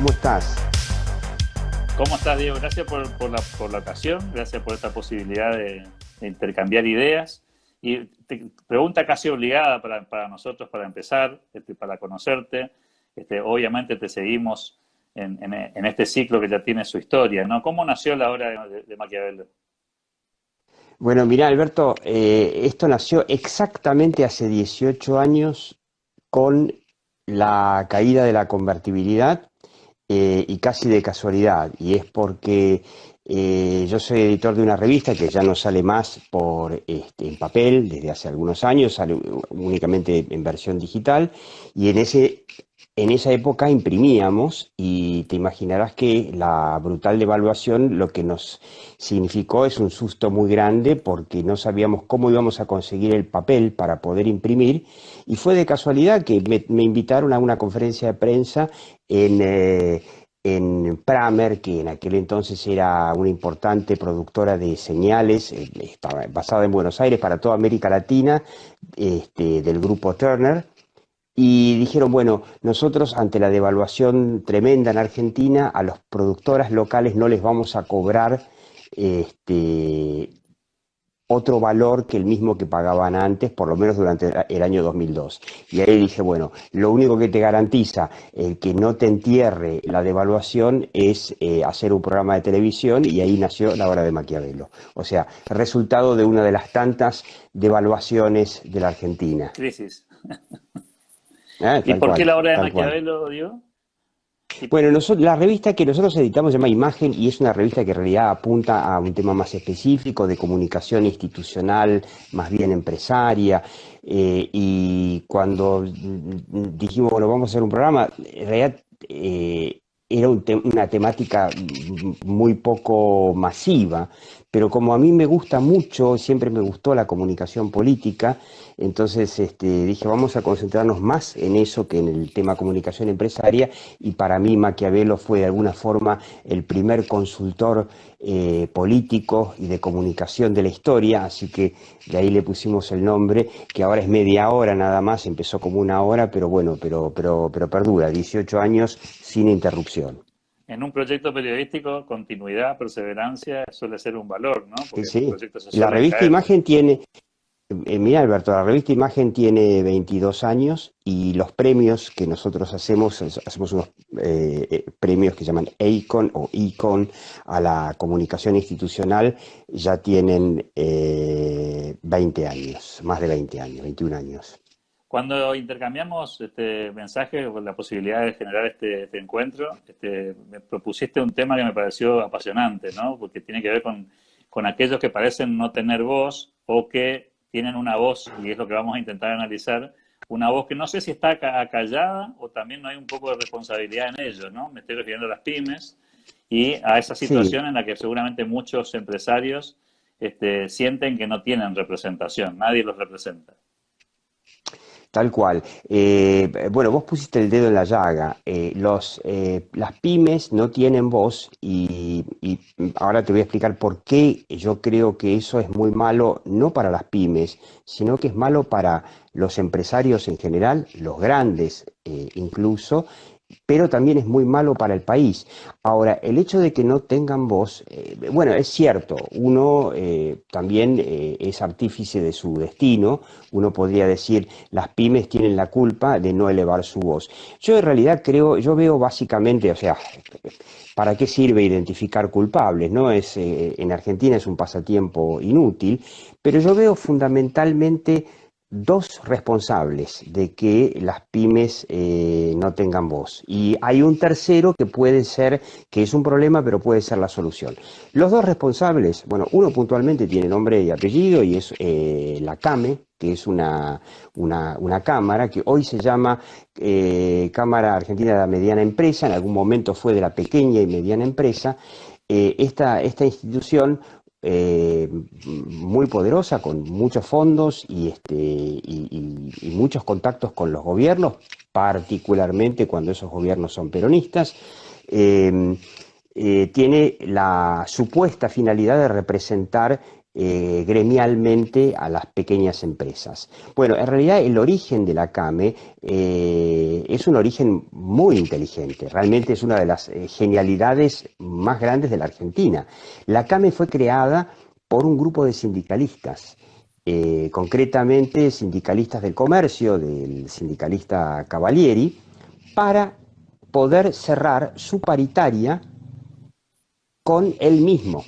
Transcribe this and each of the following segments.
¿cómo estás? ¿Cómo estás, Diego? Gracias por la ocasión, gracias por esta posibilidad de intercambiar ideas. Y pregunta casi obligada para nosotros, para empezar, para conocerte. Obviamente te seguimos en este ciclo que ya tiene su historia, ¿no? ¿Cómo nació la obra de Maquiavelo? Bueno, mira, Alberto, esto nació exactamente hace 18 años con la caída de la convertibilidad y casi de casualidad. Y es porque yo soy editor de una revista que ya no sale más en papel desde hace algunos años, sale únicamente en versión digital. Y en esa época imprimíamos y te imaginarás que la brutal devaluación lo que nos significó es un susto muy grande porque no sabíamos cómo íbamos a conseguir el papel para poder imprimir y fue de casualidad que me invitaron a una conferencia de prensa en Pramer, que en aquel entonces era una importante productora de señales, estaba basada en Buenos Aires para toda América Latina, del grupo Turner. Y dijeron, bueno, nosotros ante la devaluación tremenda en Argentina, a las productoras locales no les vamos a cobrar este, otro valor que el mismo que pagaban antes, por lo menos durante el año 2002. Y ahí dije, bueno, lo único que te garantiza que no te entierre la devaluación es hacer un programa de televisión y ahí nació La Hora de Maquiavelo. O sea, resultado de una de las tantas devaluaciones de la Argentina. Crisis. ¿Y Tal por qué cual, la obra de tal cual. Maquiavelo, Diego? Y- Bueno, la revista que nosotros editamos se llama Imagen y es una revista que en realidad apunta a un tema más específico de comunicación institucional, más bien empresaria. Y cuando dijimos, bueno, vamos a hacer un programa, en realidad era una temática muy poco masiva, pero como a mí me gusta mucho, siempre me gustó la comunicación política, entonces dije, vamos a concentrarnos más en eso que en el tema comunicación empresaria y para mí Maquiavelo fue de alguna forma el primer consultor político y de comunicación de la historia, así que de ahí le pusimos el nombre, que ahora es media hora nada más, empezó como una hora, pero bueno, pero perdura, 18 años sin interrupción. En un proyecto periodístico, continuidad, perseverancia suele ser un valor, ¿no? Sí, Porque los sí. proyectos se La suelen revista caer. Imagen tiene, mira Alberto, la revista Imagen tiene 22 años y los premios que nosotros hacemos unos premios que llaman EICON o ICON a la comunicación institucional, ya tienen 20 años, más de 20 años, 21 años. Cuando intercambiamos mensajes con la posibilidad de generar este encuentro, me propusiste un tema que me pareció apasionante, ¿no? Porque tiene que ver con aquellos que parecen no tener voz o que tienen una voz, y es lo que vamos a intentar analizar, una voz que no sé si está acallada o también no hay un poco de responsabilidad en ello, ¿no? Me estoy refiriendo a las pymes y a esa Sí, situación en la que seguramente muchos empresarios sienten que no tienen representación, nadie los representa. tal cual. Bueno, vos pusiste el dedo en la llaga. Las pymes no tienen voz y ahora te voy a explicar por qué yo creo que eso es muy malo, no para las pymes, sino que es malo para los empresarios en general, los grandes incluso, pero también es muy malo para el país. Ahora, el hecho de que no tengan voz, bueno, es cierto, uno también es artífice de su destino, uno podría decir, las pymes tienen la culpa de no elevar su voz. Yo en realidad creo, yo veo básicamente, o sea, ¿para qué sirve identificar culpables? ¿No? En Argentina es un pasatiempo inútil, pero yo veo fundamentalmente dos responsables de que las pymes no tengan voz. Y hay un tercero que puede ser, que es un problema, pero puede ser la solución. Los dos responsables, bueno, uno puntualmente tiene nombre y apellido y es la CAME, que es una cámara que hoy se llama Cámara Argentina de la Mediana Empresa, en algún momento fue de la pequeña y mediana empresa. Esta institución muy poderosa, con muchos fondos y muchos contactos con los gobiernos, particularmente cuando esos gobiernos son peronistas, eh, tiene la supuesta finalidad de representar gremialmente a las pequeñas empresas. Bueno, en realidad el origen de la CAME es un origen muy inteligente, realmente es una de las genialidades más grandes de la Argentina. La CAME fue creada por un grupo de sindicalistas, concretamente sindicalistas del comercio, del sindicalista Cavalieri, para poder cerrar su paritaria con él mismo.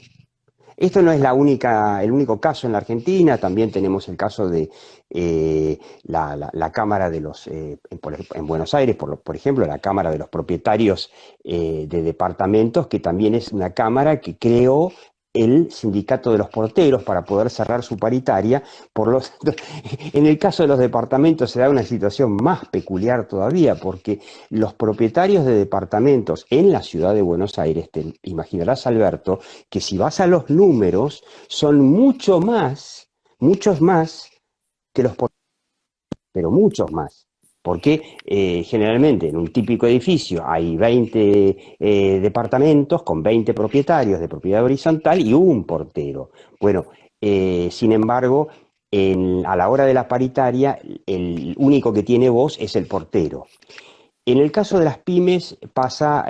Esto no es el único caso en la Argentina, también tenemos el caso de la Cámara de los, en Buenos Aires, por ejemplo, la Cámara de los Propietarios de Departamentos, que también es una cámara que creó el sindicato de los porteros para poder cerrar su paritaria. En el caso de los departamentos se da una situación más peculiar todavía, porque los propietarios de departamentos en la ciudad de Buenos Aires, te imaginarás, Alberto, que si vas a los números, son muchos más que los porteros, pero muchos más. Porque generalmente en un típico edificio hay 20 departamentos con 20 propietarios de propiedad horizontal y un portero. Bueno, sin embargo, a la hora de la paritaria, el único que tiene voz es el portero. En el caso de las pymes pasa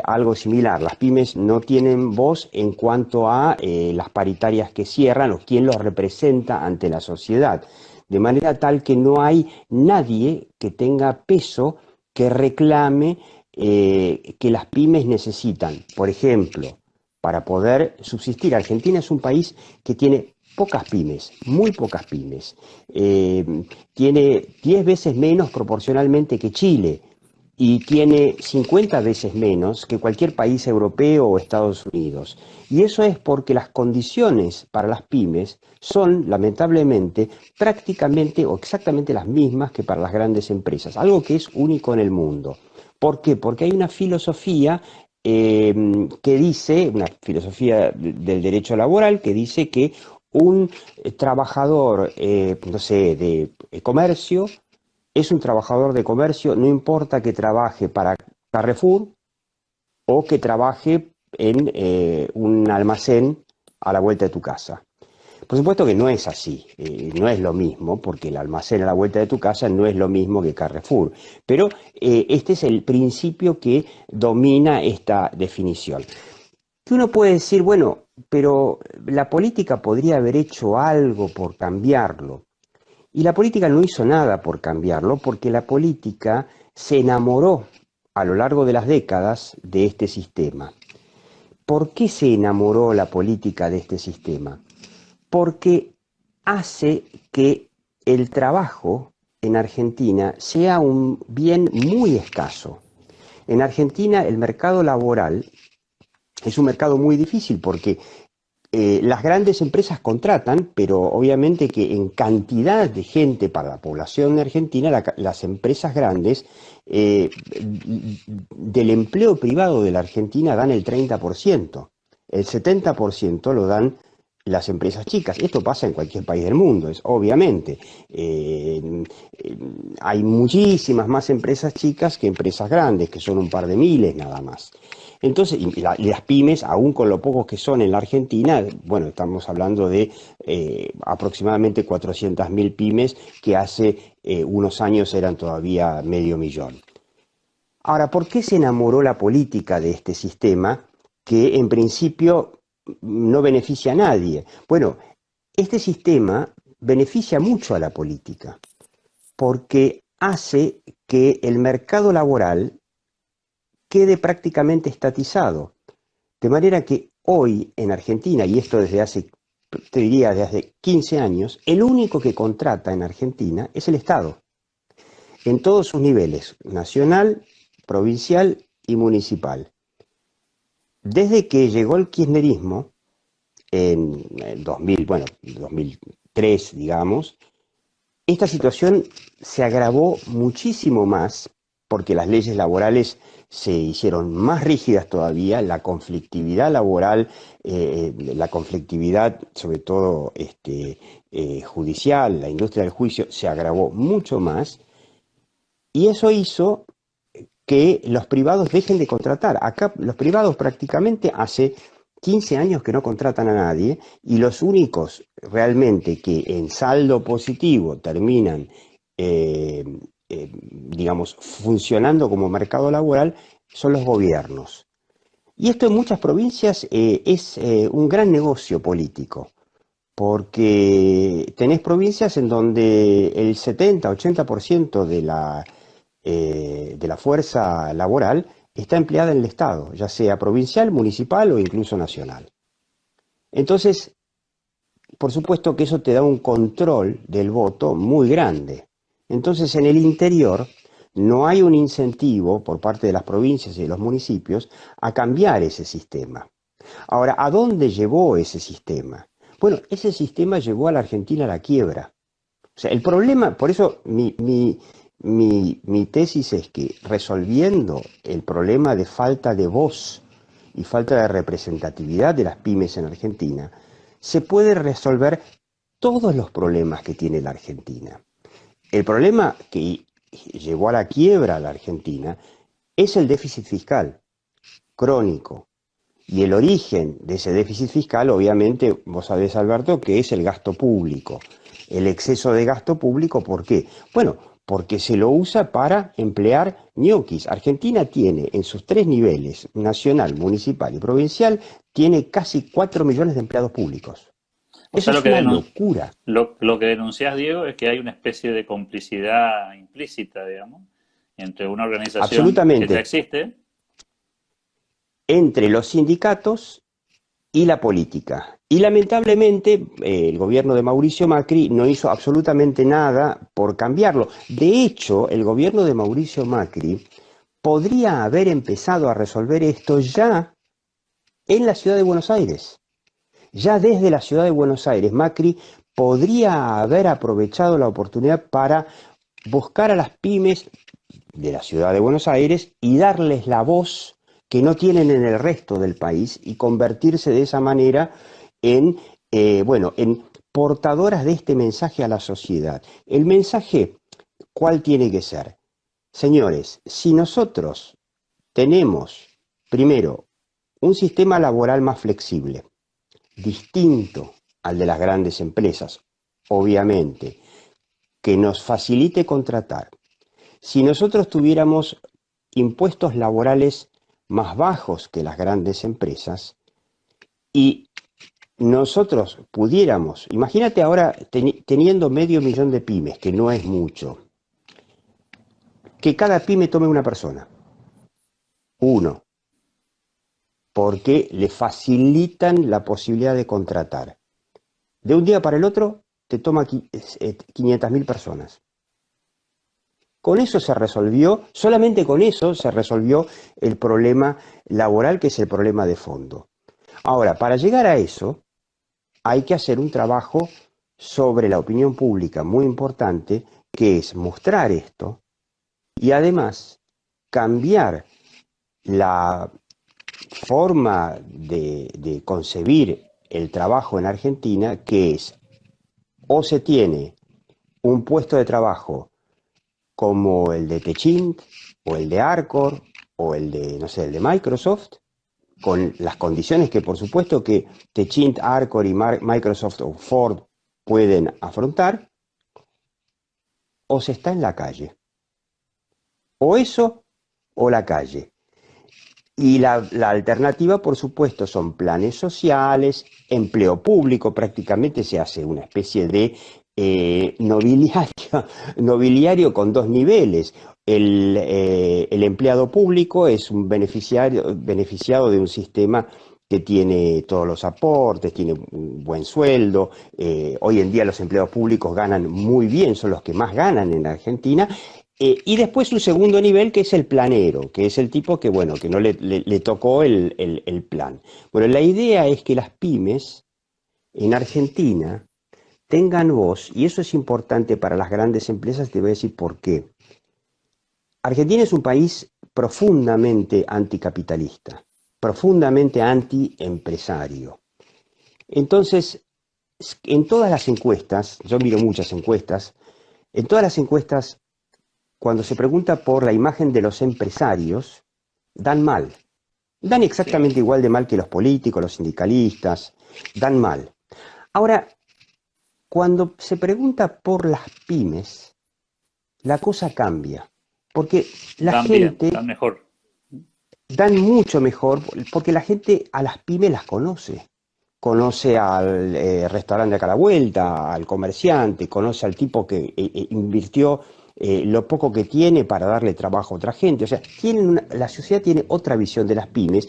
algo similar. Las pymes no tienen voz en cuanto a las paritarias que cierran o quién los representa ante la sociedad. De manera tal que no hay nadie que tenga peso que reclame que las pymes necesitan. Por ejemplo, para poder subsistir. Argentina es un país que tiene pocas pymes, muy pocas pymes. Tiene 10 veces menos proporcionalmente que Chile y tiene 50 veces menos que cualquier país europeo o Estados Unidos. Y eso es porque las condiciones para las pymes son, lamentablemente, prácticamente o exactamente las mismas que para las grandes empresas, algo que es único en el mundo. ¿Por qué? Porque hay una filosofía que dice, una filosofía del derecho laboral, que dice que un trabajador, no sé, de comercio, es un trabajador de comercio, no importa que trabaje para Carrefour o que trabaje en un almacén a la vuelta de tu casa. Por supuesto que no es así, no es lo mismo, porque el almacén a la vuelta de tu casa no es lo mismo que Carrefour. Pero este es el principio que domina esta definición. Que uno puede decir, bueno, pero la política podría haber hecho algo por cambiarlo. Y la política no hizo nada por cambiarlo porque la política se enamoró a lo largo de las décadas de este sistema. ¿Por qué se enamoró la política de este sistema? Porque hace que el trabajo en Argentina sea un bien muy escaso. En Argentina el mercado laboral es un mercado muy difícil porque las grandes empresas contratan, pero obviamente que en cantidad de gente para la población argentina, las empresas grandes del empleo privado de la Argentina dan el 30%, el 70% lo dan las empresas chicas. Esto pasa en cualquier país del mundo, obviamente. Hay muchísimas más empresas chicas que empresas grandes, que son un par de miles nada más. Entonces, y las pymes, aún con lo pocos que son en la Argentina, bueno, estamos hablando de aproximadamente 400.000 pymes que hace unos años eran todavía 500.000. Ahora, ¿por qué se enamoró la política de este sistema que en principio no beneficia a nadie? Bueno, este sistema beneficia mucho a la política porque hace que el mercado laboral quede prácticamente estatizado. De manera que hoy en Argentina, y esto desde hace, te diría, desde hace 15 años, el único que contrata en Argentina es el Estado, en todos sus niveles, nacional, provincial y municipal. Desde que llegó el kirchnerismo, en 2003, digamos, esta situación se agravó muchísimo más porque las leyes laborales se hicieron más rígidas todavía, la conflictividad laboral, la conflictividad sobre todo judicial, la industria del juicio se agravó mucho más y eso hizo que los privados dejen de contratar. Acá los privados prácticamente hace 15 años que no contratan a nadie y los únicos realmente que en saldo positivo terminan, digamos, funcionando como mercado laboral son los gobiernos. Y esto en muchas provincias es un gran negocio político, porque tenés provincias en donde el 70-80% de la fuerza laboral está empleada en el Estado, ya sea provincial, municipal o incluso nacional. Entonces, por supuesto que eso te da un control del voto muy grande. Entonces, en el interior no hay un incentivo por parte de las provincias y de los municipios a cambiar ese sistema. Ahora, ¿a dónde llevó ese sistema? Bueno, ese sistema llevó a la Argentina a la quiebra. O sea, el problema, por eso mi tesis es que resolviendo el problema de falta de voz y falta de representatividad de las pymes en Argentina, se puede resolver todos los problemas que tiene la Argentina. El problema que llevó a la quiebra a la Argentina es el déficit fiscal crónico. Y el origen de ese déficit fiscal, obviamente, vos sabés, Alberto, que es el gasto público. El exceso de gasto público, ¿por qué? Bueno, porque se lo usa para emplear ñoquis. Argentina tiene en sus tres niveles, nacional, municipal y provincial, tiene casi 4 millones de empleados públicos. O Eso sea, es una locura. lo que denunciás, Diego, es que hay una especie de complicidad implícita, digamos, entre una organización que ya Absolutamente. existe. Entre los sindicatos y la política. Y lamentablemente el gobierno de Mauricio Macri no hizo absolutamente nada por cambiarlo. De hecho, el gobierno de Mauricio Macri podría haber empezado a resolver esto ya en la ciudad de Buenos Aires. Ya desde la ciudad de Buenos Aires, Macri podría haber aprovechado la oportunidad para buscar a las pymes de la ciudad de Buenos Aires y darles la voz que no tienen en el resto del país y convertirse de esa manera en, en portadoras de este mensaje a la sociedad. El mensaje, ¿cuál tiene que ser? Señores, si nosotros tenemos, primero, un sistema laboral más flexible, distinto al de las grandes empresas, obviamente, que nos facilite contratar, si nosotros tuviéramos impuestos laborales más bajos que las grandes empresas y nosotros pudiéramos, imagínate ahora teniendo 500.000 de pymes, que no es mucho, que cada pyme tome una persona, uno, porque le facilitan la posibilidad de contratar. De un día para el otro te toma 500.000 personas. Con eso se resolvió, solamente con eso se resolvió el problema laboral, que es el problema de fondo. Ahora, para llegar a eso, hay que hacer un trabajo sobre la opinión pública muy importante, que es mostrar esto y además cambiar la forma de concebir el trabajo en Argentina, que es o se tiene un puesto de trabajo como el de Techint, o el de Arcor, o el de, no sé, el de Microsoft, con las condiciones que por supuesto que Techint, Arcor y Microsoft o Ford pueden afrontar, o se está en la calle. O eso, o la calle. Y la alternativa, por supuesto, son planes sociales, empleo público, prácticamente se hace una especie de nobiliario con dos niveles. El empleado público es un beneficiado de un sistema que tiene todos los aportes, tiene un buen sueldo. Hoy en día los empleados públicos ganan muy bien, son los que más ganan en Argentina. Y después un segundo nivel, que es el planero, que es el tipo que, bueno, que no le tocó el plan. Bueno, la idea es que las pymes en Argentina tengan voz, y eso es importante para las grandes empresas, te voy a decir por qué. Argentina es un país profundamente anticapitalista, profundamente antiempresario. Entonces, en todas las encuestas, yo miro muchas encuestas, en todas las encuestas, cuando se pregunta por la imagen de los empresarios, dan mal. Dan Sí, exactamente igual de mal que los políticos, los sindicalistas, dan mal. Ahora, cuando se pregunta por las pymes, la cosa cambia, porque la dan bien, gente dan mejor. dan mucho mejor, porque la gente a las pymes las conoce. Conoce al restaurante de acá a la vuelta, al comerciante, conoce al tipo que invirtió lo poco que tiene para darle trabajo a otra gente. O sea, la sociedad tiene otra visión de las pymes,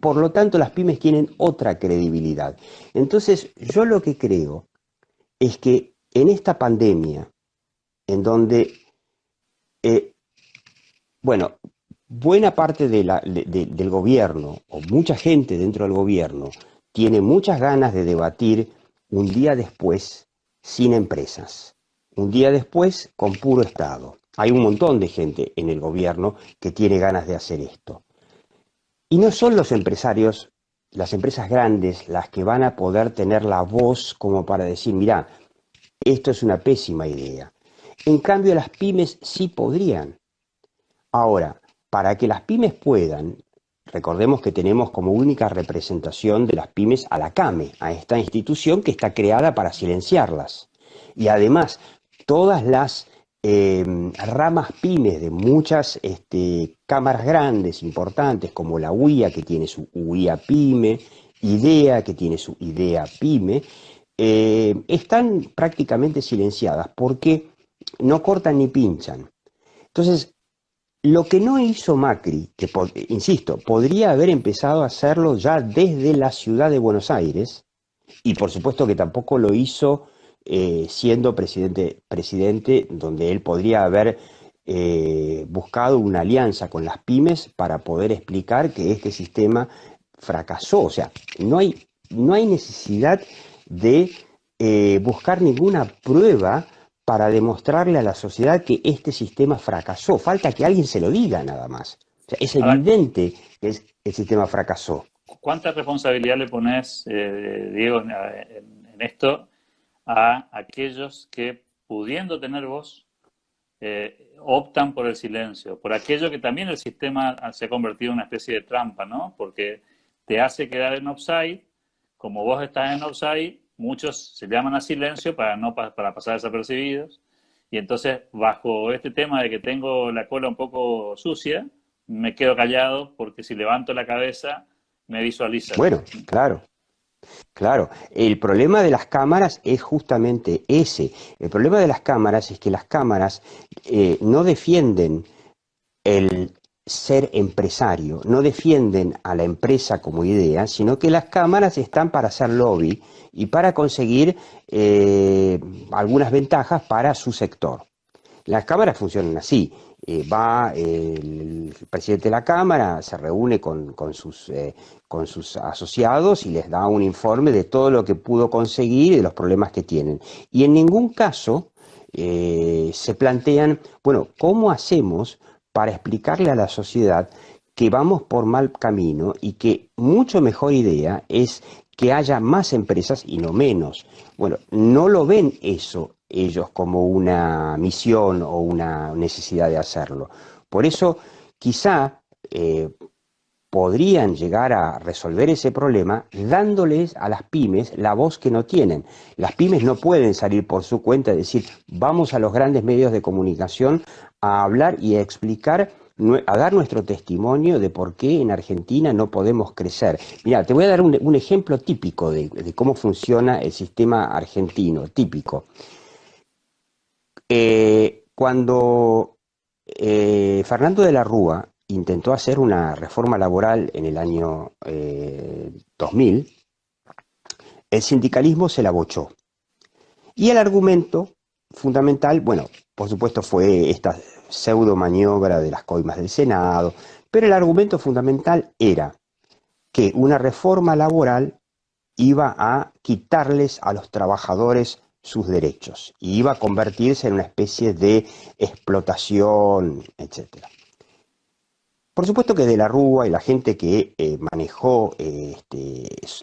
por lo tanto las pymes tienen otra credibilidad. Entonces, yo lo que creo es que en esta pandemia, en donde eh, bueno, buena parte del gobierno, o mucha gente dentro del gobierno, tiene muchas ganas de debatir un día después sin empresas, un día después con puro Estado. Hay un montón de gente en el gobierno que tiene ganas de hacer esto. Y no son los empresarios, las empresas grandes, las que van a poder tener la voz como para decir, mirá, esto es una pésima idea. En cambio, las pymes sí podrían. Ahora, para que las pymes puedan, recordemos que tenemos como única representación de las pymes a la CAME, a esta institución que está creada para silenciarlas. Y además, todas las ramas pymes de muchas cámaras grandes, importantes, como la UIA, que tiene su UIA Pyme, IDEA, que tiene su IDEA Pyme, están prácticamente silenciadas porque no cortan ni pinchan. Entonces, lo que no hizo Macri, que insisto, podría haber empezado a hacerlo ya desde la ciudad de Buenos Aires, y por supuesto que tampoco lo hizo siendo presidente, donde él podría haber buscado una alianza con las pymes para poder explicar que este sistema fracasó. O sea, no hay necesidad de buscar ninguna prueba para demostrarle a la sociedad que este sistema fracasó. Falta que alguien se lo diga nada más. O sea, es Ahora, evidente que el sistema fracasó. ¿cuánta responsabilidad le pones, Diego, en esto a aquellos que, pudiendo tener voz, optan por el silencio, por aquello que también el sistema se ha convertido en una especie de trampa, ¿no? Porque te hace quedar en offside, como vos estás en offside, muchos se llaman a silencio para, no, para pasar desapercibidos, y entonces bajo este tema de que tengo la cola un poco sucia, me quedo callado porque si levanto la cabeza me visualizan. Bueno, claro. Claro, el problema de las cámaras es justamente ese. El problema de las cámaras es que las cámaras no defienden el ser empresario, no defienden a la empresa como idea, sino que las cámaras están para hacer lobby y para conseguir algunas ventajas para su sector. Las cámaras funcionan así. Va el presidente de la Cámara, se reúne con sus asociados y les da un informe de todo lo que pudo conseguir y de los problemas que tienen. Y en ningún caso se plantean, bueno, ¿cómo hacemos para explicarle a la sociedad que vamos por mal camino y que mucho mejor idea es que haya más empresas y no menos? Bueno, no lo ven eso ellos como una misión o una necesidad de hacerlo. Por eso, quizá podrían llegar a resolver ese problema dándoles a las pymes la voz que no tienen. Las pymes no pueden salir por su cuenta y decir, vamos a los grandes medios de comunicación a hablar y a explicar, a dar nuestro testimonio de por qué en Argentina no podemos crecer. Mira, te voy a dar un ejemplo típico de cómo funciona el sistema argentino, típico. Cuando Fernando de la Rúa intentó hacer una reforma laboral en el año 2000, el sindicalismo se la bochó. Y el argumento fundamental, bueno, por supuesto fue esta pseudo maniobra de las coimas del Senado, pero el argumento fundamental era que una reforma laboral iba a quitarles a los trabajadores sus derechos y iba a convertirse en una especie de explotación, etcétera. Por supuesto que de la Rúa y la gente que manejó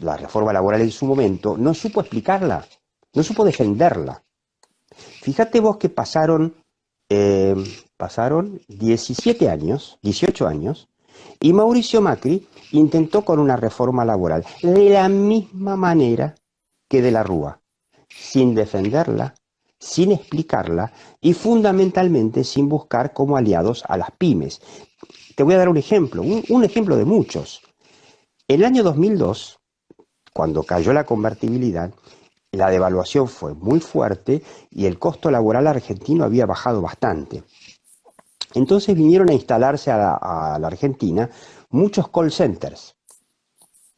la reforma laboral en su momento no supo explicarla, no supo defenderla. Fíjate vos que pasaron 17 años, 18 años, y Mauricio Macri intentó con una reforma laboral de la misma manera que de la Rúa, sin defenderla, sin explicarla y fundamentalmente sin buscar como aliados a las pymes. Te voy a dar un ejemplo, un ejemplo de muchos. En el año 2002, cuando cayó la convertibilidad, la devaluación fue muy fuerte y el costo laboral argentino había bajado bastante. Entonces vinieron a instalarse a la Argentina muchos call centers.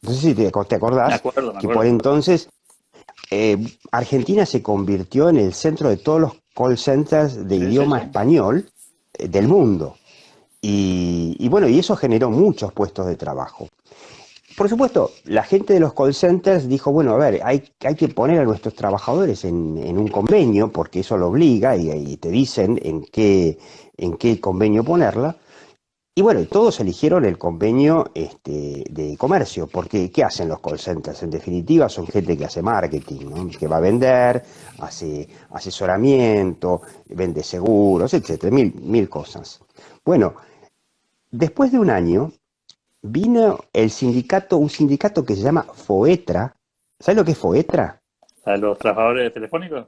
No sé si te Me acordás acuerdo, me que por acuerdo. entonces Argentina se convirtió en el centro de todos los call centers de Sí, sí, idioma sí. español del mundo. Y bueno, y eso generó muchos puestos de trabajo. Por supuesto, la gente de los call centers dijo, bueno, a ver, hay que poner a nuestros trabajadores en un convenio, porque eso lo obliga y te dicen en qué convenio ponerla. Y bueno, todos eligieron el convenio de comercio, porque ¿qué hacen los call centers? En definitiva, son gente que hace marketing, ¿no? Que va a vender, hace asesoramiento, vende seguros, etcétera, mil cosas. Bueno, después de un año, vino un sindicato que se llama FOETRA. ¿Sabes lo que es FOETRA? ¿A los trabajadores telefónicos?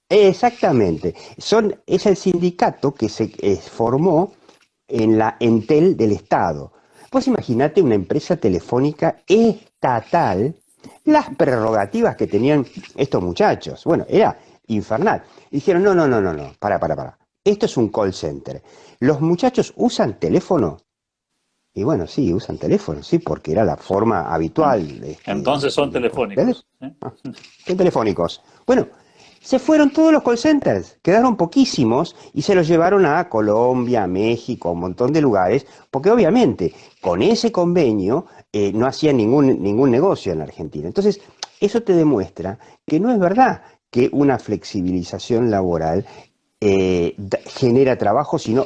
Exactamente. Es el sindicato que se formó en la Entel del Estado. Vos imaginate una empresa telefónica estatal, las prerrogativas que tenían estos muchachos. Bueno, era infernal. Dijeron, no, no, no, no, no, para. Esto es un call center. ¿Los muchachos usan teléfono? Y bueno, sí, usan teléfono, sí, porque era la forma En- habitual Entonces son de coger. telefónicos. ¿Eh? Son telefónicos. Bueno, se fueron todos los call centers, quedaron poquísimos y se los llevaron a Colombia, a México, a un montón de lugares, porque obviamente con ese convenio no hacían ningún negocio en la Argentina. Entonces, eso te demuestra que no es verdad que una flexibilización laboral genera trabajo, sino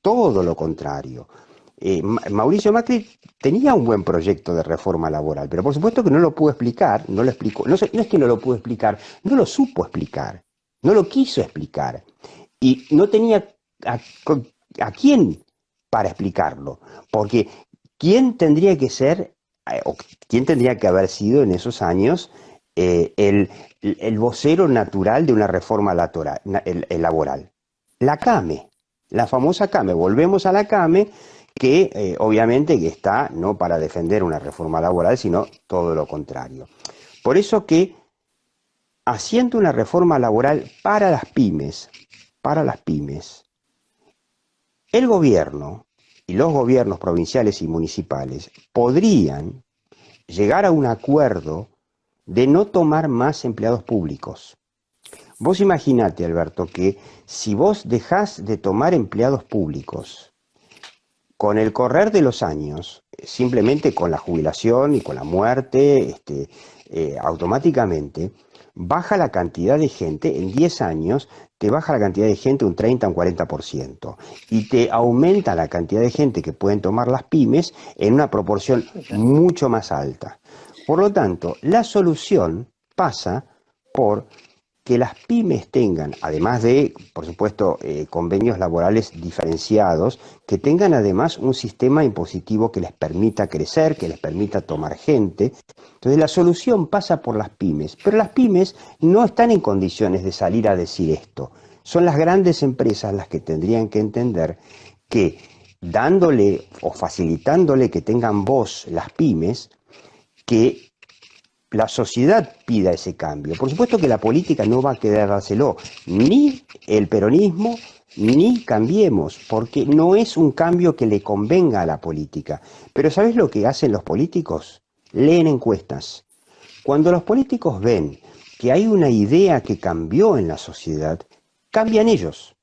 todo lo contrario. Mauricio Macri tenía un buen proyecto de reforma laboral, pero por supuesto que no lo pudo explicar, no lo explicó, no es que no lo pudo explicar, no lo supo explicar, no lo quiso explicar y no tenía a, a quién para explicarlo, porque quién tendría que ser o quién tendría que haber sido en esos años el vocero natural de una reforma laboral. La CAME, la famosa CAME, volvemos a la CAME que obviamente que está no para defender una reforma laboral, sino todo lo contrario. Por eso que haciendo una reforma laboral para las pymes, el gobierno y los gobiernos provinciales y municipales podrían llegar a un acuerdo de no tomar más empleados públicos. Vos imaginate, Alberto, que si vos dejás de tomar empleados públicos, con el correr de los años, simplemente con la jubilación y con la muerte, automáticamente baja la cantidad de gente, en 10 años te baja la cantidad de gente un 30 o un 40% y te aumenta la cantidad de gente que pueden tomar las pymes en una proporción Sí, sí. mucho más alta. Por lo tanto, la solución pasa por que las pymes tengan, además de, por supuesto, convenios laborales diferenciados, que tengan además un sistema impositivo que les permita crecer, que les permita tomar gente. Entonces la solución pasa por las pymes, pero las pymes no están en condiciones de salir a decir esto. Son las grandes empresas las que tendrían que entender que dándole o facilitándole que tengan voz las pymes, que la sociedad pida ese cambio. Por supuesto que la política no va a querer dárselo, ni el peronismo, ni Cambiemos, porque no es un cambio que le convenga a la política. Pero ¿sabes lo que hacen los políticos? Leen encuestas. Cuando los políticos ven que hay una idea que cambió en la sociedad, cambian ellos,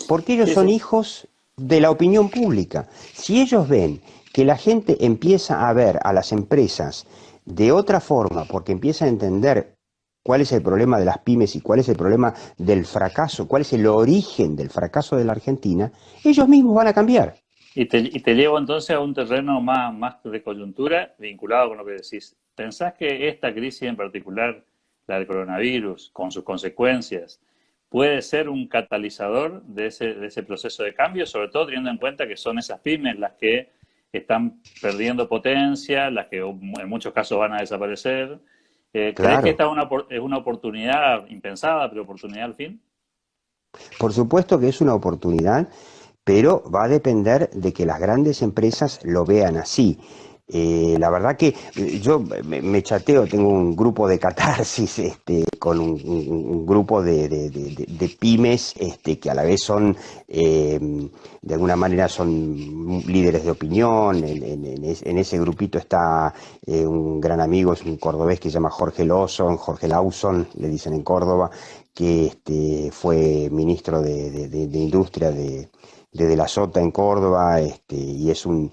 porque ellos Sí, son sí. hijos de la opinión pública. Si ellos ven que la gente empieza a ver a las empresas de otra forma, porque empieza a entender cuál es el problema de las pymes y cuál es el problema del fracaso, cuál es el origen del fracaso de la Argentina, ellos mismos van a cambiar. Y te llevo entonces a un terreno más de coyuntura vinculado con lo que decís. ¿Pensás que esta crisis en particular, la del coronavirus, con sus consecuencias, puede ser un catalizador de ese proceso de cambio, sobre todo teniendo en cuenta que son esas pymes las que están perdiendo potencia, las que en muchos casos van a desaparecer. ¿Crees que Claro. esta es una oportunidad impensada, pero oportunidad al fin? Por supuesto que es una oportunidad, pero va a depender de que las grandes empresas lo vean así. La verdad que yo me chateo, tengo un grupo de catarsis con un grupo de pymes que a la vez son, de alguna manera son líderes de opinión. En ese grupito está un gran amigo, es un cordobés que se llama Jorge Lawson, le dicen en Córdoba, que fue ministro de Industria de la Sota en Córdoba, y es un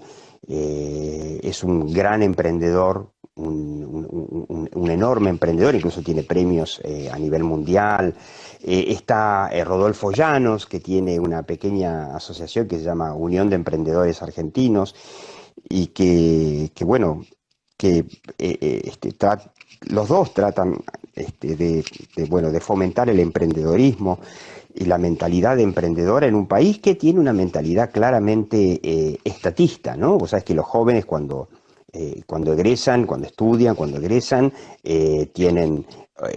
gran emprendedor, un enorme emprendedor, incluso tiene premios a nivel mundial. Está Rodolfo Llanos, que tiene una pequeña asociación que se llama Unión de Emprendedores Argentinos, y bueno, que los dos tratan bueno, de fomentar el emprendedorismo y la mentalidad emprendedora en un país que tiene una mentalidad claramente estatista, ¿no? Vos sabés que los jóvenes cuando egresan, cuando estudian, cuando egresan, tienen,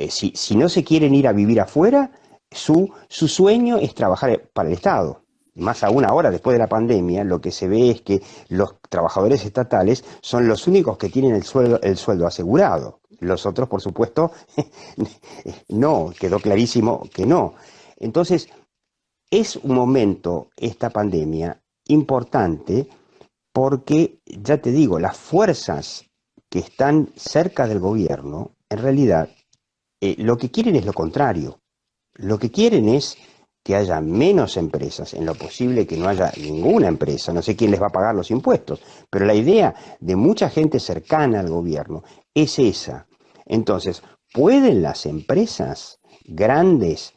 si no se quieren ir a vivir afuera, su sueño es trabajar para el Estado. Más aún ahora, después de la pandemia, lo que se ve es que los trabajadores estatales son los únicos que tienen el sueldo asegurado. Los otros, por supuesto, no, quedó clarísimo que no. Entonces, es un momento, esta pandemia, importante porque, ya te digo, las fuerzas que están cerca del gobierno, en realidad, lo que quieren es lo contrario. Lo que quieren es que haya menos empresas, en lo posible que no haya ninguna empresa, no sé quién les va a pagar los impuestos, pero la idea de mucha gente cercana al gobierno es esa. Entonces, ¿pueden las empresas grandes,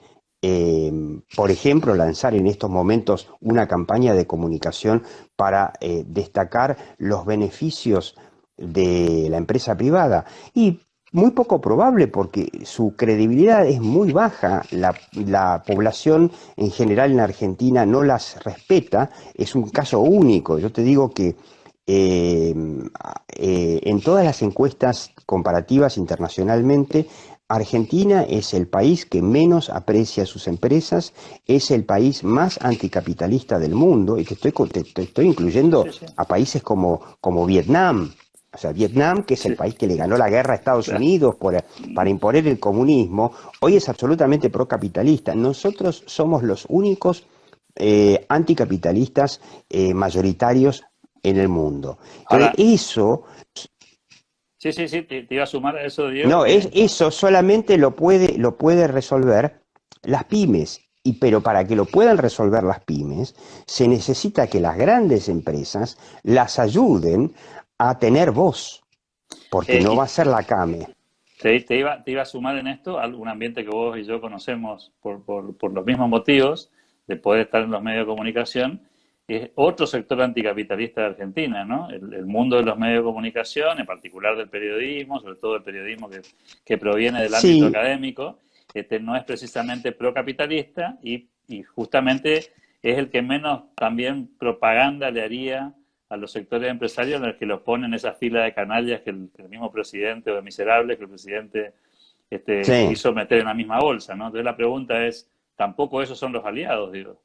por ejemplo, lanzar en estos momentos una campaña de comunicación para destacar los beneficios de la empresa privada? Y muy poco probable porque su credibilidad es muy baja, la población en general en Argentina no las respeta, es un caso único. Yo te digo que eh, en todas las encuestas comparativas internacionalmente, Argentina es el país que menos aprecia a sus empresas, es el país más anticapitalista del mundo, y te estoy incluyendo Sí, sí, a países como Vietnam. O sea, Vietnam, que es el sí, país que le ganó la guerra a Estados claro. Unidos para imponer el comunismo, hoy es absolutamente procapitalista. Nosotros somos los únicos anticapitalistas mayoritarios en el mundo. Entonces, Ahora, eso, sí, sí, sí, te iba a sumar a eso, Diego, no, que eso solamente lo puede resolver las pymes. Pero para que lo puedan resolver las pymes, se necesita que las grandes empresas las ayuden a tener voz, porque no va a y ser la CAME. te iba a sumar en esto a un ambiente que vos y yo conocemos por los mismos motivos de poder estar en los medios de comunicación, es otro sector anticapitalista de Argentina, ¿no? El mundo de los medios de comunicación, en particular del periodismo, sobre todo el periodismo que proviene del ámbito Sí, académico, no es precisamente procapitalista y justamente es el que menos también propaganda le haría a los sectores empresarios en los que los ponen en esa fila de canallas que el mismo presidente o de miserables que el presidente sí. quiso meter en la misma bolsa, ¿no? Entonces la pregunta es, tampoco esos son los aliados, digo.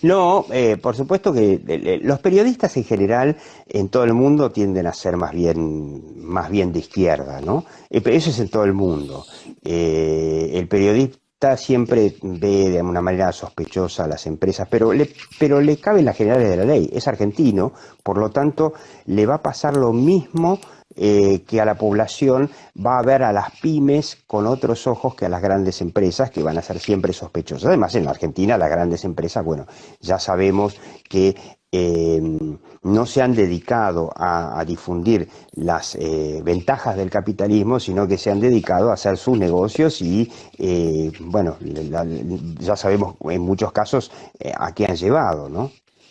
No, por supuesto que los periodistas en general en todo el mundo tienden a ser más bien de izquierda, ¿no? Pero eso es en todo el mundo. El periodista siempre ve de una manera sospechosa a las empresas, pero le caben las generales de la ley. Es argentino, por lo tanto, le va a pasar lo mismo que a la población, va a ver a las pymes con otros ojos que a las grandes empresas, que van a ser siempre sospechosas. Además, en la Argentina, las grandes empresas, bueno, ya sabemos que eh, no se han dedicado a difundir las ventajas del capitalismo, sino que se han dedicado a hacer sus negocios y, bueno, ya sabemos en muchos casos a qué han llevado, ¿no?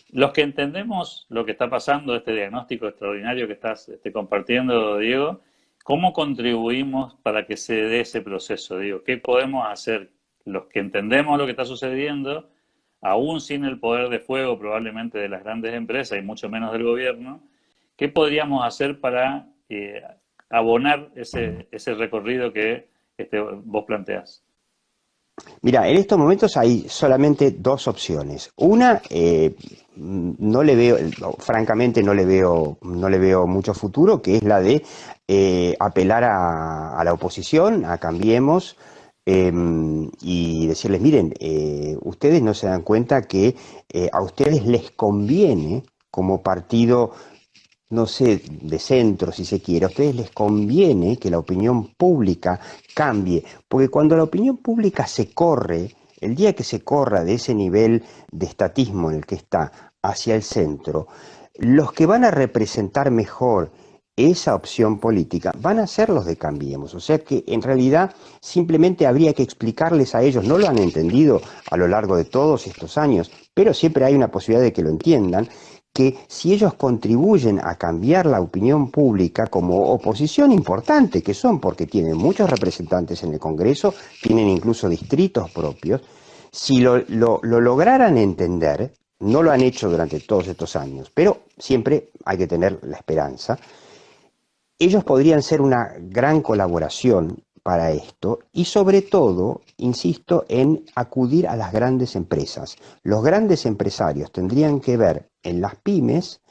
Los que entendemos lo que está pasando, este diagnóstico extraordinario que estás compartiendo, Diego, ¿cómo contribuimos para que se dé ese proceso? Digo, ¿qué podemos hacer los que entendemos lo que está sucediendo aún sin el poder de fuego probablemente de las grandes empresas y mucho menos del gobierno, ¿qué podríamos hacer para abonar ese recorrido que vos planteás? Mira, en estos momentos hay solamente dos opciones. Una, no le veo, francamente no le veo mucho futuro, que es la de apelar a la oposición, a Cambiemos, y decirles, miren, ustedes no se dan cuenta que a ustedes les conviene como partido, no sé, de centro, si se quiere, a ustedes les conviene que la opinión pública cambie, porque cuando la opinión pública se corre, el día que se corra de ese nivel de estatismo en el que está hacia el centro, los que van a representar mejor esa opción política van a ser los de Cambiemos. O sea que en realidad simplemente habría que explicarles a ellos, no lo han entendido a lo largo de todos estos años, pero siempre hay una posibilidad de que lo entiendan, que si ellos contribuyen a cambiar la opinión pública como oposición importante que son, porque tienen muchos representantes en el Congreso, tienen incluso distritos propios, si lo lograran entender, no lo han hecho durante todos estos años, pero siempre hay que tener la esperanza, ellos podrían ser una gran colaboración para esto y sobre todo, insisto, en acudir a las grandes empresas. Los grandes empresarios tendrían que ver en las pymes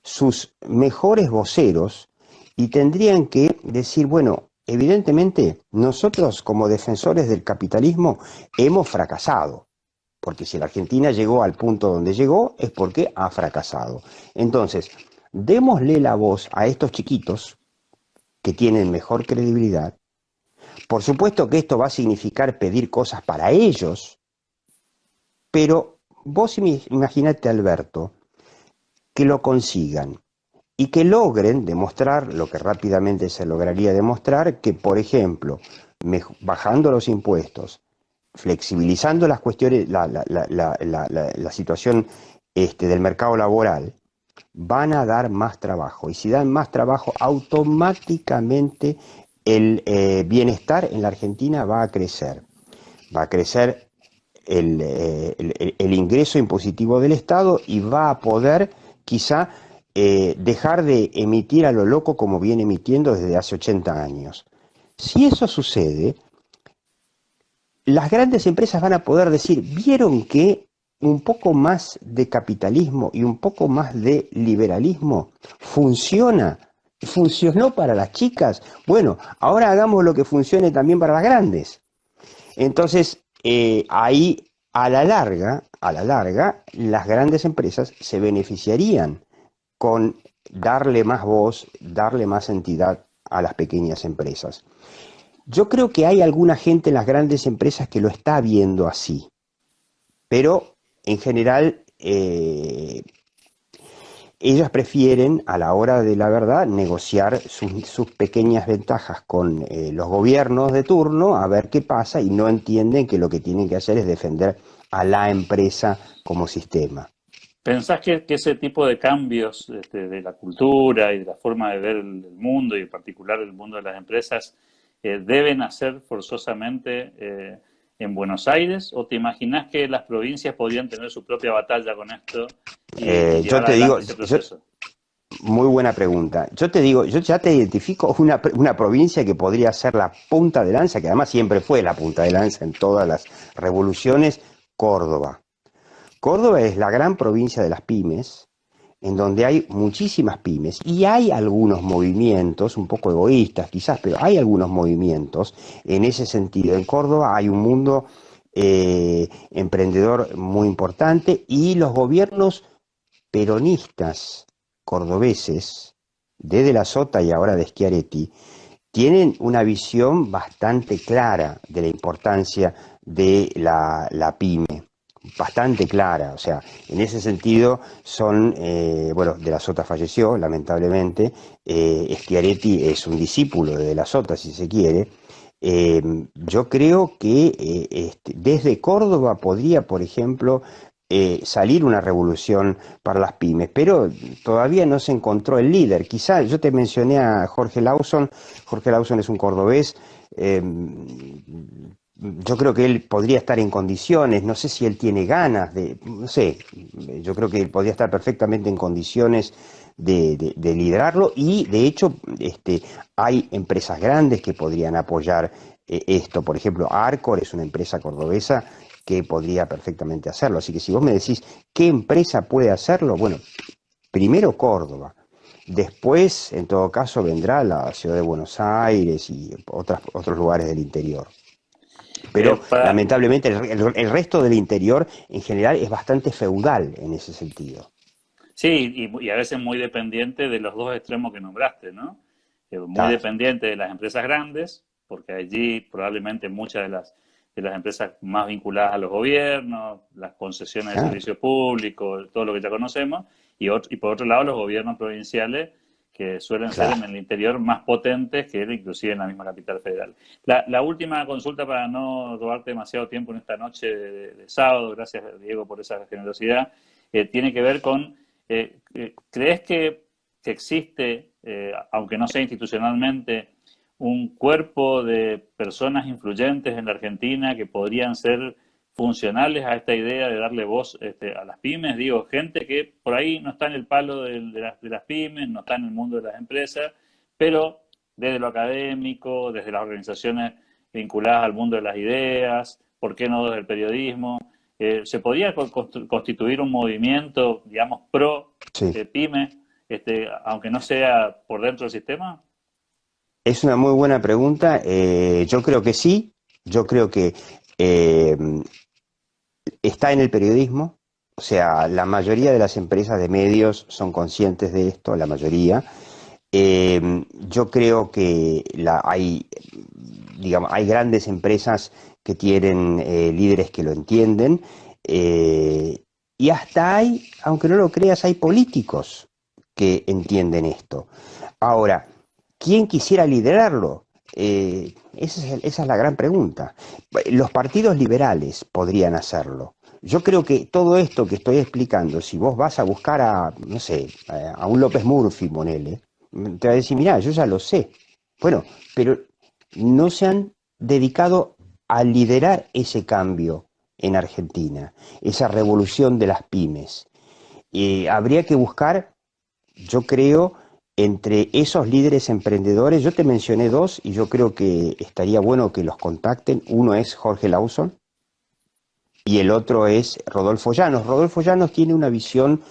sus mejores voceros y tendrían que decir, bueno, evidentemente nosotros como defensores del capitalismo hemos fracasado, porque si la Argentina llegó al punto donde llegó es porque ha fracasado. Entonces, démosle la voz a estos chiquitos que tienen mejor credibilidad. Por supuesto que esto va a significar pedir cosas para ellos, pero vos imagínate, Alberto, que lo consigan y que logren demostrar lo que rápidamente se lograría demostrar, que por ejemplo, bajando los impuestos, flexibilizando las cuestiones, la situación del mercado laboral, van a dar más trabajo. Y si dan más trabajo, automáticamente el bienestar en la Argentina va a crecer. Va a crecer el ingreso impositivo del Estado y va a poder quizá dejar de emitir a lo loco como viene emitiendo desde hace 80 años. Si eso sucede, las grandes empresas van a poder decir, ¿vieron que un poco más de capitalismo y un poco más de liberalismo funciona? ¿Funcionó para las chicas? Bueno, ahora hagamos lo que funcione también para las grandes. Entonces, ahí a la larga, las grandes empresas se beneficiarían con darle más voz, darle más entidad a las pequeñas empresas. Yo creo que hay alguna gente en las grandes empresas que lo está viendo así, pero en general ellas prefieren, a la hora de la verdad, negociar sus pequeñas ventajas con los gobiernos de turno, a ver qué pasa, y no entienden que lo que tienen que hacer es defender a la empresa como sistema. ¿Pensás que ese tipo de cambios de la cultura y de la forma de ver el mundo y en particular el mundo de las empresas deben hacer forzosamente en Buenos Aires? ¿O te imaginás que las provincias podrían tener su propia batalla con esto y Yo llevar te digo, adelante ese proceso? muy buena pregunta. Yo te digo, yo ya te identifico una provincia que podría ser la punta de lanza, que además siempre fue la punta de lanza en todas las revoluciones, Córdoba. Córdoba es la gran provincia de las pymes, en donde hay muchísimas pymes y hay algunos movimientos, un poco egoístas quizás, pero hay algunos movimientos en ese sentido. En Córdoba hay un mundo emprendedor muy importante y los gobiernos peronistas cordobeses, de la Sota y ahora de Schiaretti, tienen una visión bastante clara de la importancia de la pyme, bastante clara, o sea, en ese sentido son, bueno, de la Sota falleció, lamentablemente, Schiaretti es un discípulo de la Sota, si se quiere. Yo creo que desde Córdoba podría, por ejemplo, salir una revolución para las pymes, pero todavía no se encontró el líder. Quizá yo te mencioné a Jorge Lawson es un cordobés, yo creo que él podría estar en condiciones, no sé si él tiene ganas no sé, yo creo que él podría estar perfectamente en condiciones de liderarlo y de hecho hay empresas grandes que podrían apoyar esto. Por ejemplo, Arcor es una empresa cordobesa que podría perfectamente hacerlo. Así que si vos me decís qué empresa puede hacerlo, bueno, primero Córdoba. Después, en todo caso, vendrá la ciudad de Buenos Aires y otros lugares del interior. Pero Para, lamentablemente el resto del interior en general es bastante feudal en ese sentido. sí, y a veces muy dependiente de los dos extremos que nombraste, ¿no? Muy Claro, dependiente de las empresas grandes, porque allí probablemente muchas de las empresas más vinculadas a los gobiernos, las concesiones de claro, servicio público, todo lo que ya conocemos, y por otro lado los gobiernos provinciales que suelen ser en claro. el interior más potentes que inclusive en la misma capital federal. La última consulta para no robarte demasiado tiempo en esta noche de sábado, gracias Diego por esa generosidad, tiene que ver con ¿crees que existe, aunque no sea institucionalmente, un cuerpo de personas influyentes en la Argentina que podrían ser funcionales a esta idea de darle voz a las pymes? Digo, gente que por ahí no está en el palo de las pymes, no está en el mundo de las empresas, pero desde lo académico, desde las organizaciones vinculadas al mundo de las ideas, ¿por qué no desde el periodismo? ¿Se podría constituir un movimiento, digamos, pro Sí. pyme, aunque no sea por dentro del sistema? Es una muy buena pregunta. Yo creo que sí. Yo creo que eh, está en el periodismo. O sea, la mayoría de las empresas de medios son conscientes de esto, la mayoría. Yo creo que digamos, hay grandes empresas que tienen líderes que lo entienden. Y hasta aunque no lo creas, hay políticos que entienden esto. Ahora, ¿quién quisiera liderarlo? Esa es la gran pregunta. Los partidos liberales podrían hacerlo. Yo creo que todo esto que estoy explicando, si vos vas a buscar no sé, a un López Murphy, ponele, te va a decir, mirá, yo ya lo sé. Bueno, pero no se han dedicado a liderar ese cambio en Argentina, esa revolución de las pymes. Habría que buscar, yo creo, entre esos líderes emprendedores, yo te mencioné dos y yo creo que estaría bueno que los contacten. Uno es Jorge Lawson y el otro es Rodolfo Llanos. Rodolfo Llanos tiene una visión,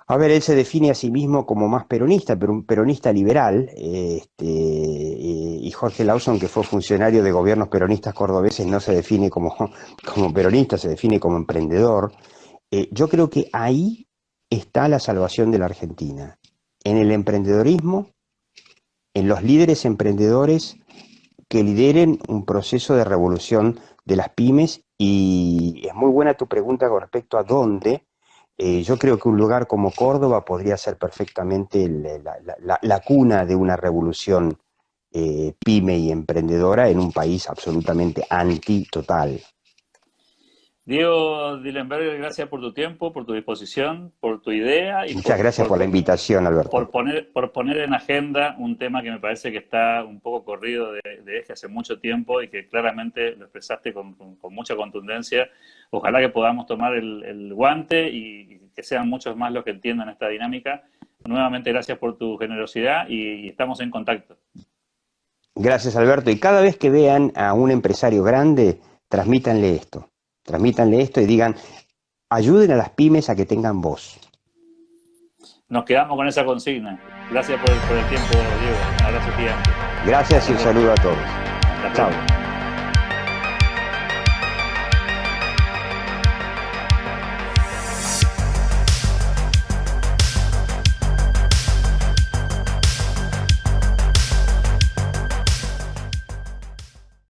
a ver, él se define a sí mismo como más peronista, pero un peronista liberal, y Jorge Lawson, que fue funcionario de gobiernos peronistas cordobeses, no se define como peronista, se define como emprendedor. Yo creo que ahí está la salvación de la Argentina, en el emprendedorismo, en los líderes emprendedores que lideren un proceso de revolución de las pymes. Y es muy buena tu pregunta con respecto a dónde. Yo creo que un lugar como Córdoba podría ser perfectamente la cuna de una revolución pyme y emprendedora en un país absolutamente anti-total. Diego Dillenberger, gracias por tu tiempo, por tu disposición, por tu idea y Muchas gracias por la invitación, Alberto. por poner en agenda un tema que me parece que está un poco corrido de eje hace mucho tiempo y que claramente lo expresaste con mucha contundencia. Ojalá que podamos tomar el guante y que sean muchos más los que entiendan esta dinámica. Nuevamente, gracias por tu generosidad y estamos en contacto. Gracias, Alberto. Y cada vez que vean a un empresario grande, transmítanle esto. Transmítanle esto y digan, ayuden a las pymes a que tengan voz. Nos quedamos con esa consigna. Gracias por el tiempo, Diego. Un abrazo gigante. Gracias y Hasta un pronto. saludo a todos. Hasta Chao. pronto.